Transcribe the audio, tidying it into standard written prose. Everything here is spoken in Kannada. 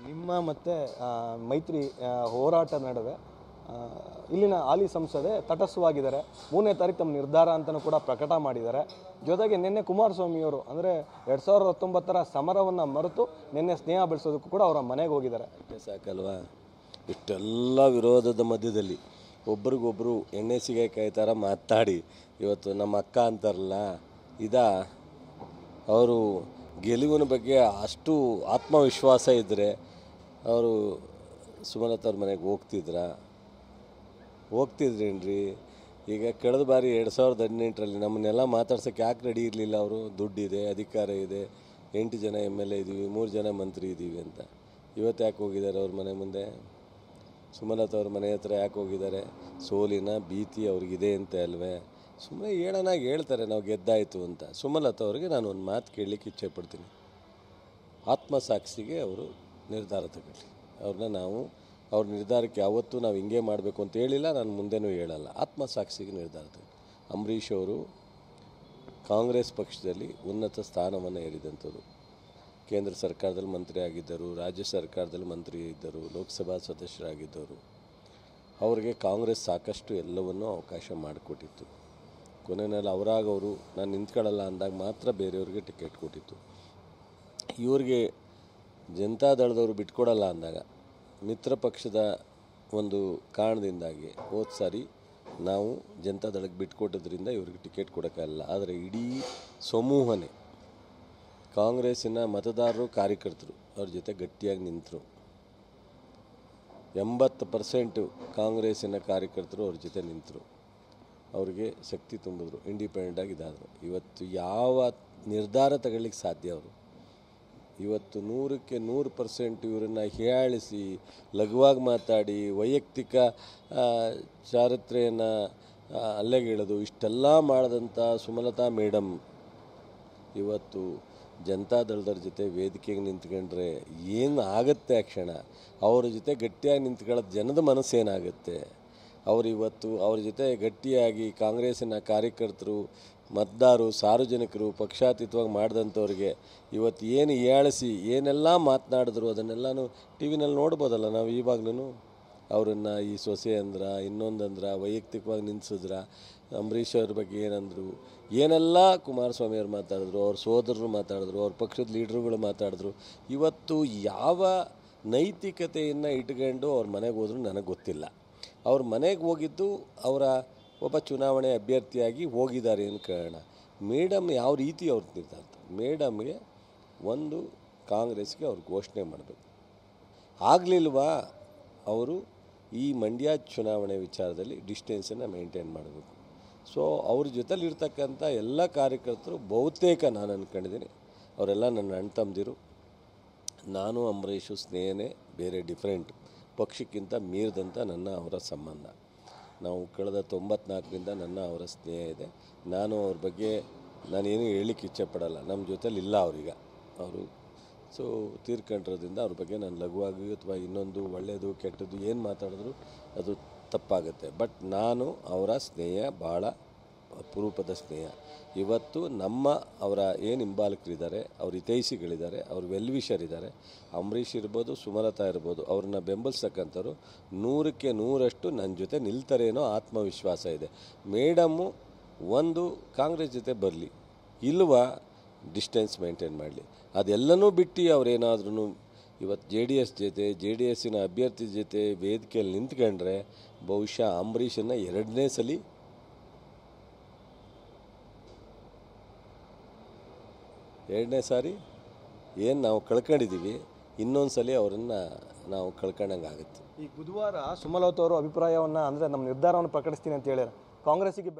ನಿಮ್ಮ ಮತ್ತು ಮೈತ್ರಿ ಹೋರಾಟ ನಡುವೆ ಇಲ್ಲಿನ ಹಾಲಿ ಸಂಸದೆ ತಟಸ್ಥವಾಗಿದ್ದಾರೆ. 3ನೇ ತಾರೀಕು ತಮ್ಮ ನಿರ್ಧಾರ ಅಂತಲೂ ಕೂಡ ಪ್ರಕಟ ಮಾಡಿದ್ದಾರೆ. ಜೊತೆಗೆ ನಿನ್ನೆ ಕುಮಾರಸ್ವಾಮಿಯವರು ಅಂದರೆ 2019ರ ಸಮರವನ್ನು ಮರೆತು ನಿನ್ನೆ ಸ್ನೇಹ ಬೆಳೆಸೋದಕ್ಕೂ ಕೂಡ ಅವರ ಮನೆಗೆ ಹೋಗಿದ್ದಾರೆ. ಸಾಕಲ್ವಾ, ಇಷ್ಟೆಲ್ಲ ವಿರೋಧದ ಮಧ್ಯದಲ್ಲಿ ಒಬ್ರಿಗೊಬ್ಬರು ಎಣ್ಣೆ ಸಿಗಕಾಯಿ ಥರ ಮಾತಾಡಿ ಇವತ್ತು ನಮ್ಮ ಅಕ್ಕ ಅಂತಾರಲ್ಲ, ಅವರು ಗೆಲುವಿನ ಬಗ್ಗೆ ಅಷ್ಟು ಆತ್ಮವಿಶ್ವಾಸ ಇದ್ದರೆ ಅವರು ಸುಮಲತಾ ಅವ್ರ ಮನೆಗೆ ಹೋಗ್ತಿದ್ರೇನ್ರಿ? ಈಗ ಕಳೆದ ಬಾರಿ 2018ರಲ್ಲಿ ನಮ್ಮನ್ನೆಲ್ಲ ಮಾತಾಡ್ಸೋಕ್ಕೆ ಯಾಕೆ ರೆಡಿ ಇರಲಿಲ್ಲ ಅವರು? ದುಡ್ಡಿದೆ, ಅಧಿಕಾರ ಇದೆ, 8 ಜನ MLA ಇದ್ದೀವಿ, 3 ಜನ ಮಂತ್ರಿ ಇದ್ದೀವಿ ಅಂತ. ಇವತ್ತು ಯಾಕೆ ಹೋಗಿದ್ದಾರೆ ಅವ್ರ ಮನೆ ಮುಂದೆ? ಸುಮಲತಾ ಅವ್ರ ಮನೆ ಹತ್ರ ಯಾಕೆ ಹೋಗಿದ್ದಾರೆ? ಸೋಲಿನ ಭೀತಿ ಅವ್ರಿಗಿದೆ ಅಂತ ಅಲ್ವೇ? ಸುಮ್ಮನೆ ಹೇಳೋನಾಗಿ ಹೇಳ್ತಾರೆ ನಾವು ಗೆದ್ದಾಯಿತು ಅಂತ. ಸುಮಲತಾ ಅವ್ರಿಗೆ ನಾನು ಒಂದು ಮಾತು ಕೇಳಲಿಕ್ಕೆ ಇಚ್ಛೆಪಡ್ತೀನಿ. ಆತ್ಮಸಾಕ್ಷಿಗೆ ಅವರು ನಿರ್ಧಾರ ತಗೊಳ್ಳಿ. ಅವ್ರ ನಿರ್ಧಾರಕ್ಕೆ ಯಾವತ್ತೂ ನಾವು ಹಿಂಗೆ ಮಾಡಬೇಕು ಅಂತ ಹೇಳಿಲ್ಲ, ನಾನು ಮುಂದೆನೂ ಹೇಳಲ್ಲ. ಆತ್ಮಸಾಕ್ಷಿಗೆ ನಿರ್ಧಾರ ತಗೊಳ್ಳಿ. ಅಂಬರೀಷ್ ಅವರು ಕಾಂಗ್ರೆಸ್ ಪಕ್ಷದಲ್ಲಿ ಉನ್ನತ ಸ್ಥಾನವನ್ನು ಏರಿದಂಥವ್ರು. ಕೇಂದ್ರ ಸರ್ಕಾರದಲ್ಲಿ ಮಂತ್ರಿ ಆಗಿದ್ದರು, ರಾಜ್ಯ ಸರ್ಕಾರದಲ್ಲಿ ಮಂತ್ರಿ ಇದ್ದರು, ಲೋಕಸಭಾ ಸದಸ್ಯರಾಗಿದ್ದರು. ಅವರಿಗೆ ಕಾಂಗ್ರೆಸ್ ಸಾಕಷ್ಟು ಎಲ್ಲವನ್ನೂ ಅವಕಾಶ ಮಾಡಿಕೊಟ್ಟಿತ್ತು. ಕೊನೆಯಲ್ಲಿ ಅವರಾಗವರು ನಾನು ನಿಂತ್ಕೊಳ್ಳಲ್ಲ ಅಂದಾಗ ಮಾತ್ರ ಬೇರೆಯವ್ರಿಗೆ ಟಿಕೆಟ್ ಕೊಟ್ಟಿತ್ತು. ಇವ್ರಿಗೆ ಜನತಾದಳದವರು ಬಿಟ್ಕೊಡಲ್ಲ ಅಂದಾಗ ಮಿತ್ರ ಪಕ್ಷದ ಒಂದು ಕಾರಣದಿಂದಾಗಿ ಹೋದ ಸಾರಿ ನಾವು ಜನತಾದಳಕ್ಕೆ ಬಿಟ್ಕೊಟ್ಟದ್ರಿಂದ ಇವ್ರಿಗೆ ಟಿಕೆಟ್ ಕೊಡೋಕ್ಕಾಗಲ್ಲ. ಆದರೆ ಇಡೀ ಸಮೂಹನೇ ಕಾಂಗ್ರೆಸ್ಸಿನ ಮತದಾರರು, ಕಾರ್ಯಕರ್ತರು ಅವ್ರ ಜೊತೆ ಗಟ್ಟಿಯಾಗಿ ನಿಂತರು. 80% ಕಾಂಗ್ರೆಸ್ಸಿನ ಕಾರ್ಯಕರ್ತರು ಅವ್ರ ಜೊತೆ ನಿಂತರು. ಅವ್ರಿಗೆ ಶಕ್ತಿ ತುಂಬಿದ್ರು, ಇಂಡಿಪೆಂಡೆಂಟಾಗಿ ಇದಾದರು. ಇವತ್ತು ಯಾವ ನಿರ್ಧಾರ ತಗೊಳ್ಳಿಕ್ಕೆ ಸಾಧ್ಯ ಅವರು? ಇವತ್ತು 100ಕ್ಕೆ 100% ಇವರನ್ನು ಹೀಯಾಳಿಸಿ, ಲಘುವಾಗಿ ಮಾತಾಡಿ, ವೈಯಕ್ತಿಕ ಚಾರಿತ್ರೆಯನ್ನು ಅಲ್ಲೆಗೆಳೆದು ಇಷ್ಟೆಲ್ಲ ಮಾಡಿದಂಥ ಸುಮಲತಾ ಮೇಡಮ್ ಇವತ್ತು ಜನತಾದಳದವ್ರ ಜೊತೆ ವೇದಿಕೆಗೆ ನಿಂತ್ಕೊಂಡ್ರೆ ಏನು ಆಗುತ್ತೆ? ಆ ಕ್ಷಣ ಅವ್ರ ಜೊತೆ ಗಟ್ಟಿಯಾಗಿ ನಿಂತ್ಕೊಳ್ಳೋದು ಜನದ ಮನಸ್ಸೇನಾಗುತ್ತೆ? ಅವರಿವತ್ತು ಅವ್ರ ಜೊತೆ ಗಟ್ಟಿಯಾಗಿ ಕಾಂಗ್ರೆಸ್ಸಿನ ಕಾರ್ಯಕರ್ತರು, ಮತದಾರರು, ಸಾರ್ವಜನಿಕರು ಪಕ್ಷಾತೀತವಾಗಿ ಮಾಡಿದಂಥವ್ರಿಗೆ ಇವತ್ತು ಏನು ಹೀಯಾಳಿಸಿ ಏನೆಲ್ಲ ಮಾತನಾಡಿದ್ರು ಅದನ್ನೆಲ್ಲನೂ ಟಿ ವಿನಲ್ಲಿ ನೋಡ್ಬೋದಲ್ಲ ನಾವು. ಇವಾಗ್ಲೂ ಅವರನ್ನು ಈ ಸೊಸೆ ಇನ್ನೊಂದಂದ್ರೆ ವೈಯಕ್ತಿಕವಾಗಿ ನಿಲ್ಲಿಸಿದ್ರ, ಅಂಬರೀಷ್ ಅವ್ರ ಬಗ್ಗೆ ಏನಂದರು, ಏನೆಲ್ಲ ಕುಮಾರಸ್ವಾಮಿಯವ್ರು ಮಾತಾಡಿದ್ರು, ಅವ್ರ ಸೋದರರು ಮಾತಾಡಿದ್ರು, ಅವ್ರ ಪಕ್ಷದ ಲೀಡ್ರುಗಳು ಮಾತಾಡಿದ್ರು. ಇವತ್ತು ಯಾವ ನೈತಿಕತೆಯನ್ನು ಇಟ್ಕೊಂಡು ಅವ್ರ ಮನೆಗೆ ಹೋದ್ರು ನನಗೆ ಗೊತ್ತಿಲ್ಲ. ಅವ್ರ ಮನೆಗೆ ಹೋಗಿದ್ದು ಅವರ ಒಬ್ಬ ಚುನಾವಣೆ ಅಭ್ಯರ್ಥಿಯಾಗಿ ಹೋಗಿದ್ದಾರೆ ಅಂತ ಕಾರಣ. ಮೇಡಮ್ ಯಾವ ರೀತಿ ಅವ್ರ ನಿರ್ಧಾರ? ಮೇಡಮ್ಗೆ ಒಂದು ಕಾಂಗ್ರೆಸ್ಗೆ ಅವ್ರು ಘೋಷಣೆ ಮಾಡಬೇಕು. ಆಗಲಿಲ್ವಾ? ಅವರು ಈ ಮಂಡ್ಯ ಚುನಾವಣೆ ವಿಚಾರದಲ್ಲಿ ಡಿಸ್ಟೆನ್ಸನ್ನು ಮೇಂಟೈನ್ ಮಾಡಬೇಕು. ಸೊ ಅವ್ರ ಜೊತೆಲಿರ್ತಕ್ಕಂಥ ಎಲ್ಲ ಕಾರ್ಯಕರ್ತರು ಬಹುತೇಕ ನಾನು ಅಂದ್ಕೊಂಡಿದ್ದೀನಿ ಅವರೆಲ್ಲ ನನ್ನ ಅಣ್ಣ ತಮ್ಮದಿರು. ನಾನು ಅಂಬರೀಷು ಸ್ನೇಹನೇ ಬೇರೆ, ಡಿಫ್ರೆಂಟ್, ಪಕ್ಷಕ್ಕಿಂತ ಮೀರಿದಂಥ ಅವರ ಸಂಬಂಧ. ನಾವು ಕಳೆದ 94ರಿಂದ ಅವರ ಸ್ನೇಹ ಇದೆ. ನಾನು ಅವ್ರ ಬಗ್ಗೆ ನಾನೇನು ಹೇಳಲಿಕ್ಕೆ ಇಚ್ಛೆಪಡಲ್ಲ. ನಮ್ಮ ಜೊತೆಲಿ ಇಲ್ಲ ಅವರೀಗ, ಅವರು ತೀರ್ಕೊಂಡ್ರೋದ್ರಿಂದ ಅವ್ರ ಬಗ್ಗೆ ನಾನು ಲಘುವಾಗಿ ಅಥವಾ ಇನ್ನೊಂದು ಒಳ್ಳೆಯದು ಕೆಟ್ಟದ್ದು ಏನು ಮಾತಾಡಿದ್ರು ಅದು ತಪ್ಪಾಗುತ್ತೆ. ಬಟ್ ನಾನು ಅವರ ಸ್ನೇಹ ಭಾಳ ಅಪರೂಪದ ಸ್ನೇಹ. ಇವತ್ತು ಅವರ ಏನು ಹಿಂಬಾಲಕರಿದ್ದಾರೆ, ಅವ್ರ ಹಿತೈಷಿಗಳಿದ್ದಾರೆ, ಅವ್ರ ವೆಲ್ವಿಷರಿದ್ದಾರೆ, ಅಂಬರೀಷ್ ಇರ್ಬೋದು, ಸುಮಲತಾ ಇರ್ಬೋದು, ಅವ್ರನ್ನ ಬೆಂಬಲಿಸ್ತಕ್ಕಂಥವ್ರು 100ಕ್ಕೆ 100% ನನ್ನ ಜೊತೆ ನಿಲ್ತಾರೇನೋ ಆತ್ಮವಿಶ್ವಾಸ ಇದೆ. ಮೇಡಮ್ಮು ಒಂದು ಕಾಂಗ್ರೆಸ್ ಜೊತೆ ಬರಲಿ, ಇಲ್ವಾ ಡಿಸ್ಟೆನ್ಸ್ ಮೇಂಟೈನ್ ಮಾಡಲಿ. ಅದೆಲ್ಲನೂ ಬಿಟ್ಟು ಅವರೇನಾದ್ರೂ ಇವತ್ತು JDS ಜೊತೆ, JDSನ ಅಭ್ಯರ್ಥಿ ಜೊತೆ ವೇದಿಕೆಯಲ್ಲಿ ನಿಂತ್ಕೊಂಡ್ರೆ ಬಹುಶಃ ಅಂಬರೀಷನ್ನು 2ನೇ ಸಲ ಸಾರಿ ಏನು ನಾವು ಕಳ್ಕೊಂಡಿದ್ದೀವಿ, ಇನ್ನೊಂದು ಸಲ ಅವರನ್ನು ನಾವು ಕಳ್ಕೊಂಡಂಗೆ ಆಗುತ್ತೆ. ಈ ಬುಧವಾರ ಸುಮಲತಾ ಅವರು ಅಭಿಪ್ರಾಯವನ್ನು ಅಂದರೆ ನಮ್ಮ ನಿರ್ಧಾರವನ್ನು ಪ್ರಕಟಿಸ್ತೀನಿ ಅಂತ ಹೇಳ್ಯಾರ. ಕಾಂಗ್ರೆಸ್ಸಿಗೆ